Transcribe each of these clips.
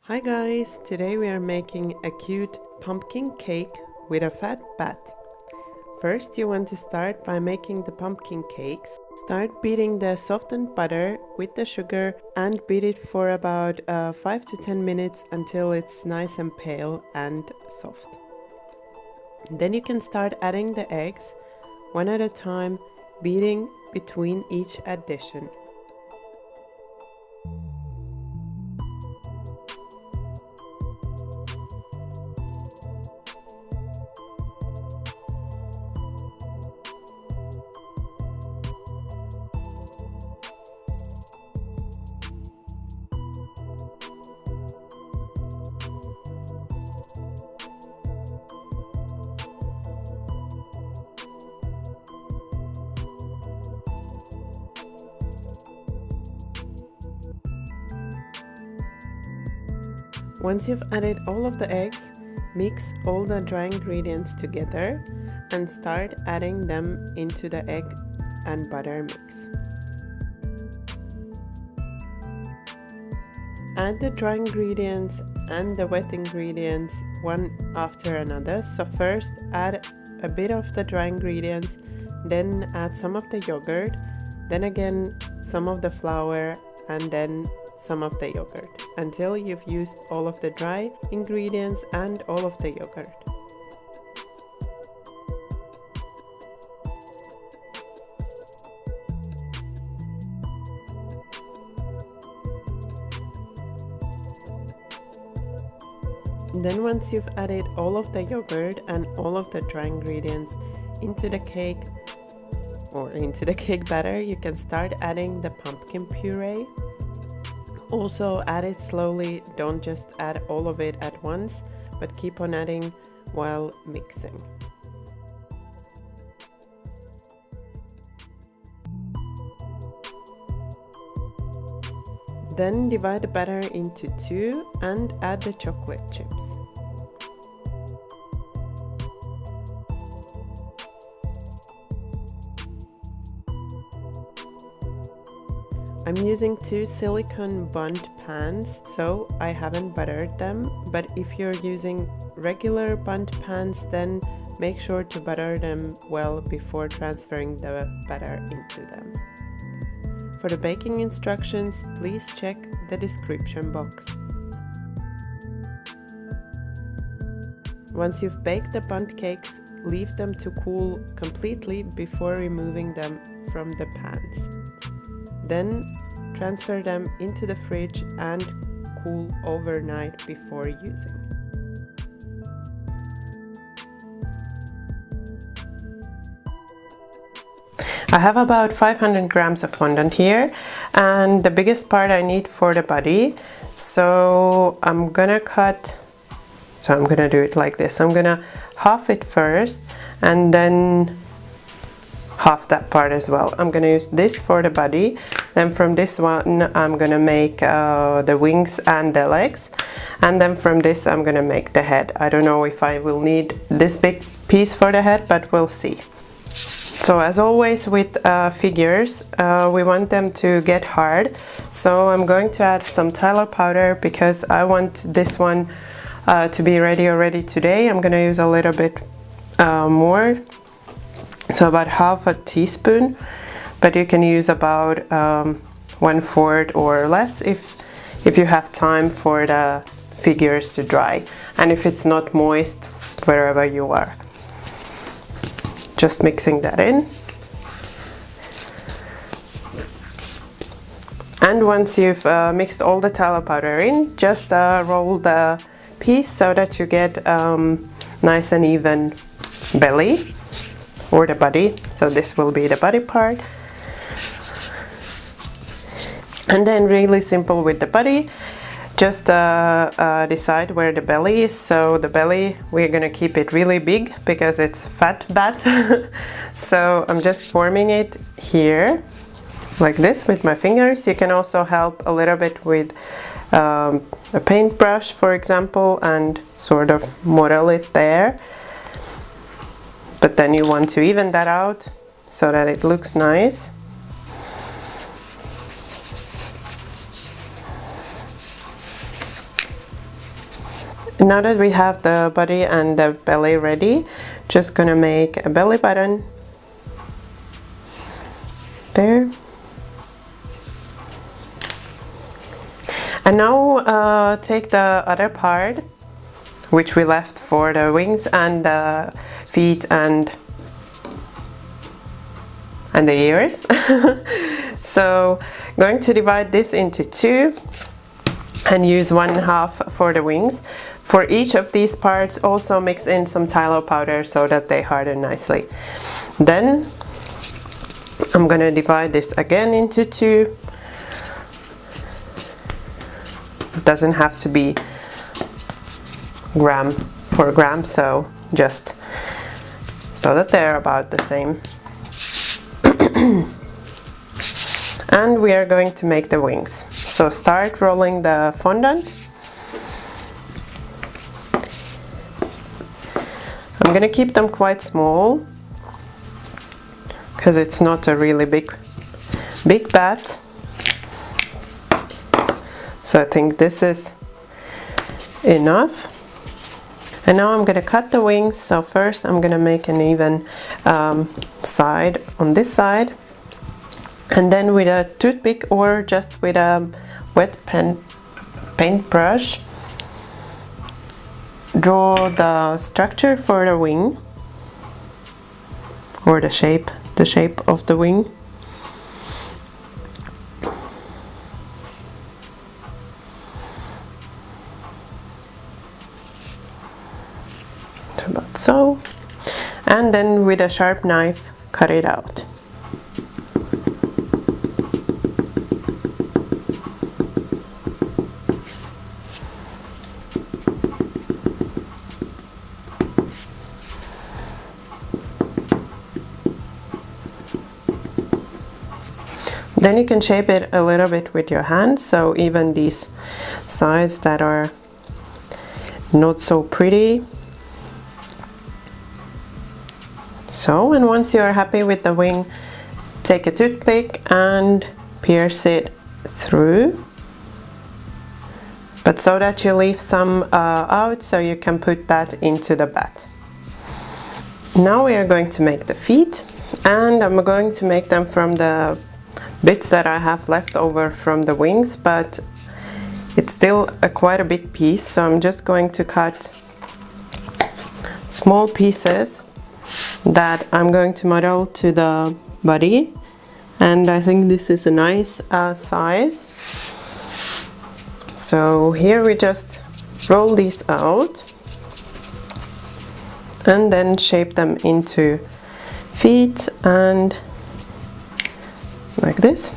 Hi guys, today we are making a cute pumpkin cake with a fat bat. First you want to start by making the pumpkin cakes. Start beating the softened butter with the sugar and beat it for about 5 to 10 minutes until it's nice and pale and soft. Then you can start adding the eggs one at a time, beating between each addition. Once you've added all of the eggs, mix all the dry ingredients together and start adding them into the egg and butter mix. Add the dry ingredients and the wet ingredients one after another. So first add a bit of the dry ingredients, then add some of the yogurt, then again some of the flour, and then some of the yogurt until you've used all of the dry ingredients and all of the yogurt. Then once you've added all of the yogurt and all of the dry ingredients into the cake or into the cake batter, you can start adding the pumpkin puree. Also add it slowly, don't just add all of it at once, but keep on adding while mixing. Then divide the batter into two and add the chocolate chips. I'm using two silicone bundt pans, so I haven't buttered them, but if you're using regular bundt pans, then make sure to butter them well before transferring the batter into them. For the baking instructions, please check the description box. Once you've baked the bundt cakes, leave them to cool completely before removing them from the pans. Then transfer them into the fridge and cool overnight before using. I have about 500 grams of fondant here, and the biggest part I need for the body. So I'm gonna do it like this. I'm gonna half it first and then half that part as well. I'm gonna use this for the body, then from this one I'm gonna make the wings and the legs, and then from this I'm gonna make the head. I don't know if I will need this big piece for the head, but we'll see. So as always with figures, we want them to get hard, so I'm going to add some tallow powder because I want this one to be ready already today. I'm gonna use a little bit more, so about half a teaspoon, but you can use about 1/4 or less if you have time for the figures to dry and if it's not moist wherever you are. Just mixing that in. And once you've mixed all the tallow powder in, just roll the piece so that you get nice and even belly, or the body. So this will be the body part. And then really simple with the body, just decide where the belly is. So the belly, we're gonna keep it really big because it's fat bat. So I'm just forming it here like this with my fingers. You can also help a little bit with a paintbrush, for example, and sort of model it there. But then you want to even that out so that it looks nice. Now that we have the body and the belly ready, just gonna make a belly button there. And now take the other part, which we left for the wings and the feet and the ears. So going to divide this into two and use 1/2 for the wings. For each of these parts also mix in some tallow powder so that they harden nicely. Then I'm gonna divide this again into two. It doesn't have to be gram for gram, so just so that they're about the same. And we are going to make the wings. So start rolling the fondant. I'm gonna keep them quite small because it's not a really big bat. So I think this is enough. And now I'm gonna cut the wings. So first I'm gonna make an even side on this side. And then with a toothpick or just with a wet paintbrush, draw the structure for the wing, or the shape of the wing. About so. And then with a sharp knife, cut it out. Then you can shape it a little bit with your hand, so even these sides that are not so pretty. So, and once you are happy with the wing, take a toothpick and pierce it through, but so that you leave some out so you can put that into the bat. Now we are going to make the feet, and I'm going to make them from the bits that I have left over from the wings, but it's still quite a big piece, so I'm just going to cut small pieces that I'm going to model to the body, and I think this is a nice size. So here we just roll these out and then shape them into feet, and like this.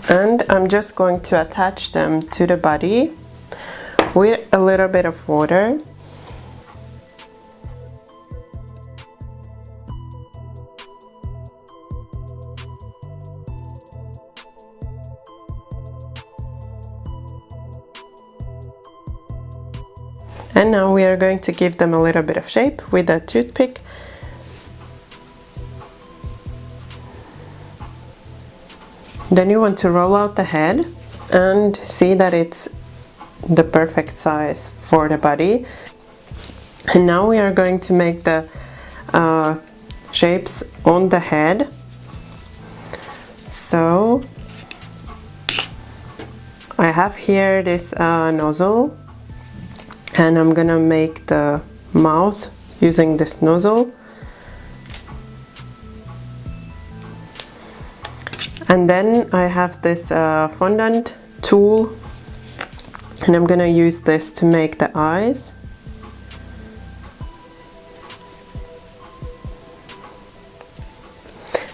And I'm just going to attach them to the body with a little bit of water. And now we are going to give them a little bit of shape with a toothpick. Then you want to roll out the head and see that it's the perfect size for the body. And now we are going to make the shapes on the head. So I have here this nozzle, and I'm gonna make the mouth using this nozzle. And then I have this fondant tool, and I'm gonna use this to make the eyes.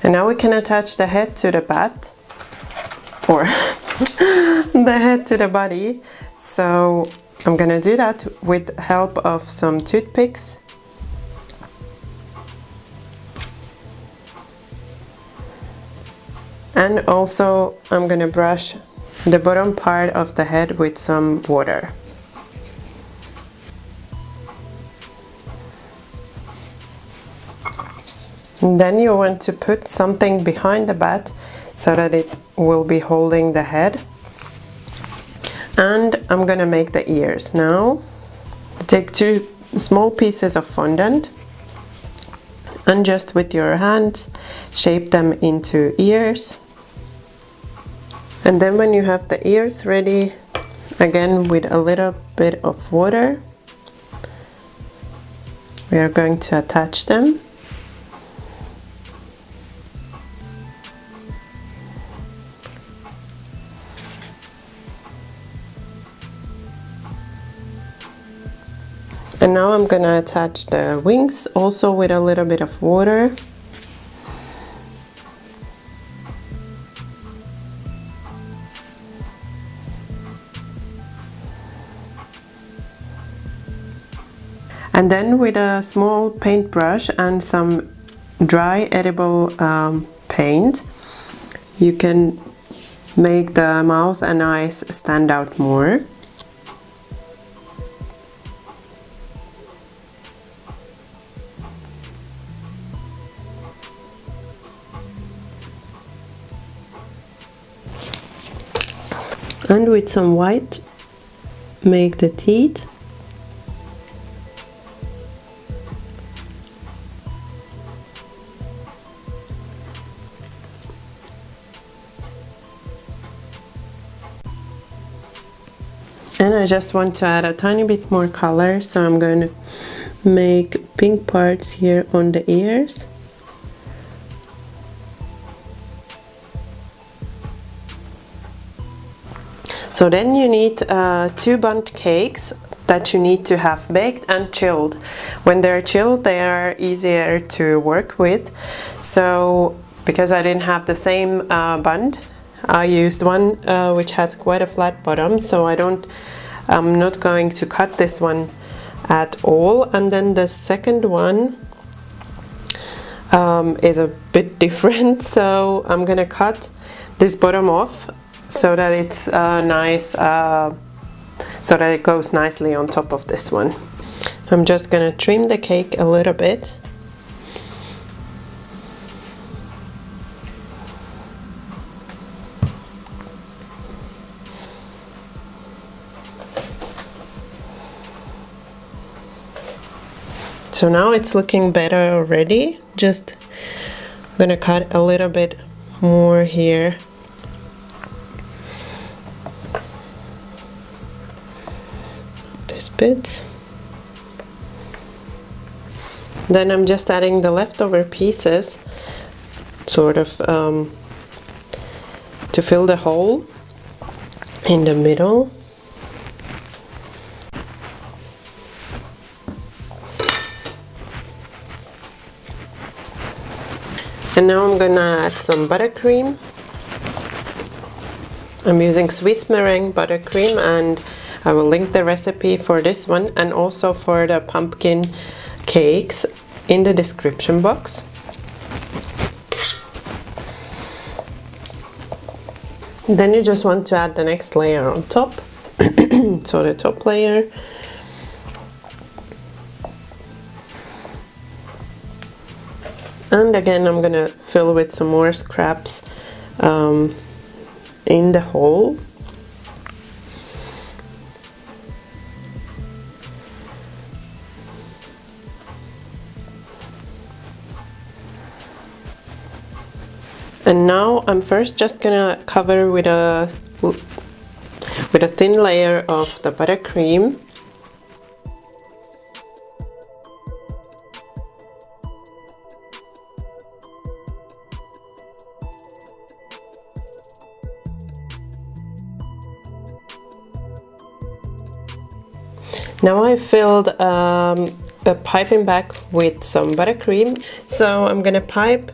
And now we can attach the head to the bat, or the head to the body. So I'm gonna do that with help of some toothpicks. And also I'm gonna brush the bottom part of the head with some water. And then you want to put something behind the bat so that it will be holding the head. And I'm gonna make the ears now. Take 2 small pieces of fondant and just with your hands shape them into ears. And then when you have the ears ready, again with a little bit of water, we are going to attach them. And now I'm gonna attach the wings also with a little bit of water. And then with a small paintbrush and some dry edible paint, you can make the mouth and eyes stand out more. And with some white, make the teeth. And I just want to add a tiny bit more color, so I'm going to make pink parts here on the ears. So then you need 2 bundt cakes that you need to have baked and chilled. When they're chilled, they are easier to work with. So because I didn't have the same bundt, I used one which has quite a flat bottom, so I'm not going to cut this one at all. And then the second one is a bit different, so I'm gonna cut this bottom off so that it's nice, so that it goes nicely on top of this one. I'm just gonna trim the cake a little bit. So now it's looking better already. Just gonna cut a little bit more here. These bits. Then I'm just adding the leftover pieces, sort of to fill the hole in the middle. And now I'm gonna add some buttercream. I'm using Swiss meringue buttercream, and I will link the recipe for this one and also for the pumpkin cakes in the description box. Then you just want to add the next layer on top. So the top layer. And again, I'm gonna fill with some more scraps in the hole. And now I'm first just gonna cover with a thin layer of the buttercream. Now I filled a piping bag with some buttercream, so I'm gonna pipe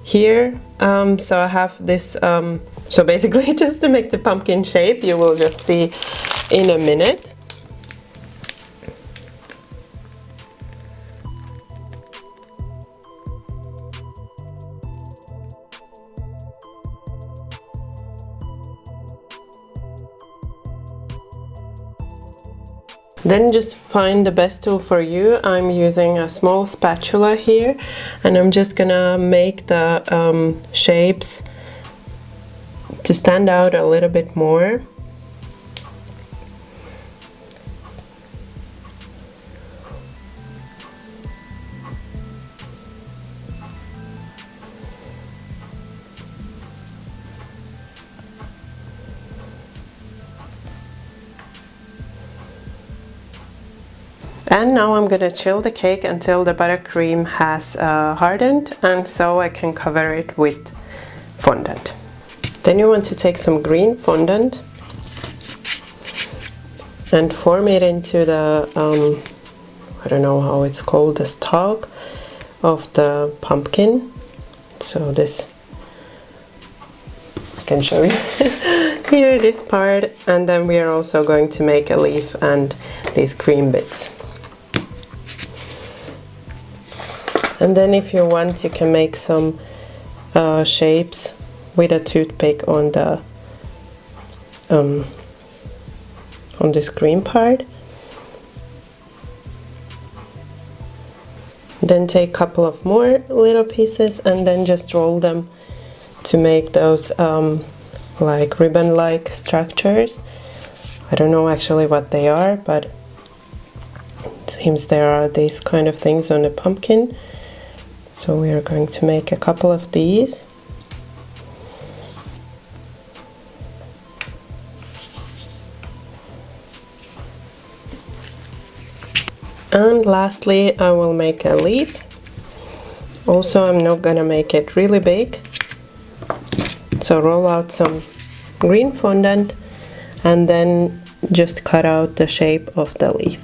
here. So I have this, so basically just to make the pumpkin shape, you will just see in a minute. Then just find the best tool for you. I'm using a small spatula here, and I'm just gonna make the shapes to stand out a little bit more. And now I'm gonna chill the cake until the buttercream has hardened, and so I can cover it with fondant. Then you want to take some green fondant and form it into the, I don't know how it's called, the stalk of the pumpkin. So this, I can show you here, this part, and then we are also going to make a leaf and these green bits. And then if you want, you can make some shapes with a toothpick on the on this green part. Then take a couple of more little pieces and then just roll them to make those like ribbon-like structures. I don't know actually what they are, but it seems there are these kind of things on the pumpkin. So we are going to make a couple of these. And lastly, I will make a leaf. Also, I'm not gonna make it really big. So roll out some green fondant and then just cut out the shape of the leaf.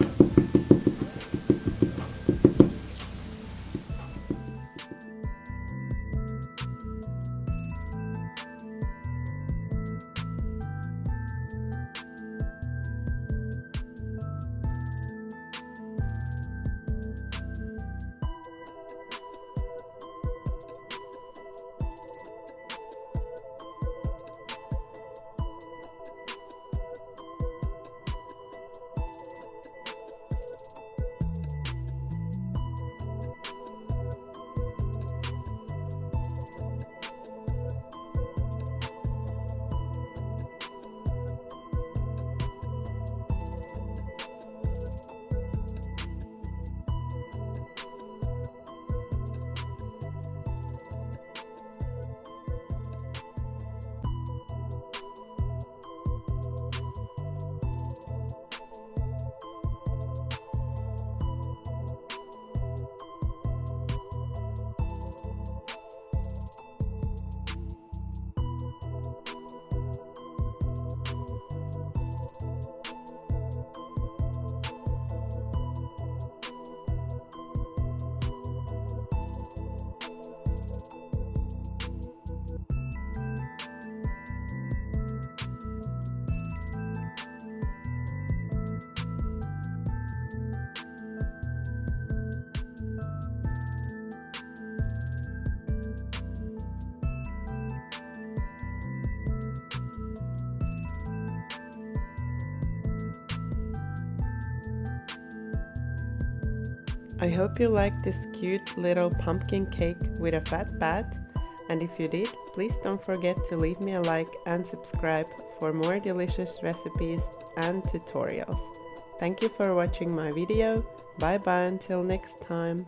I hope you liked this cute little pumpkin cake with a fat bat, and if you did, please don't forget to leave me a like and subscribe for more delicious recipes and tutorials. Thank you for watching my video. Bye bye until next time.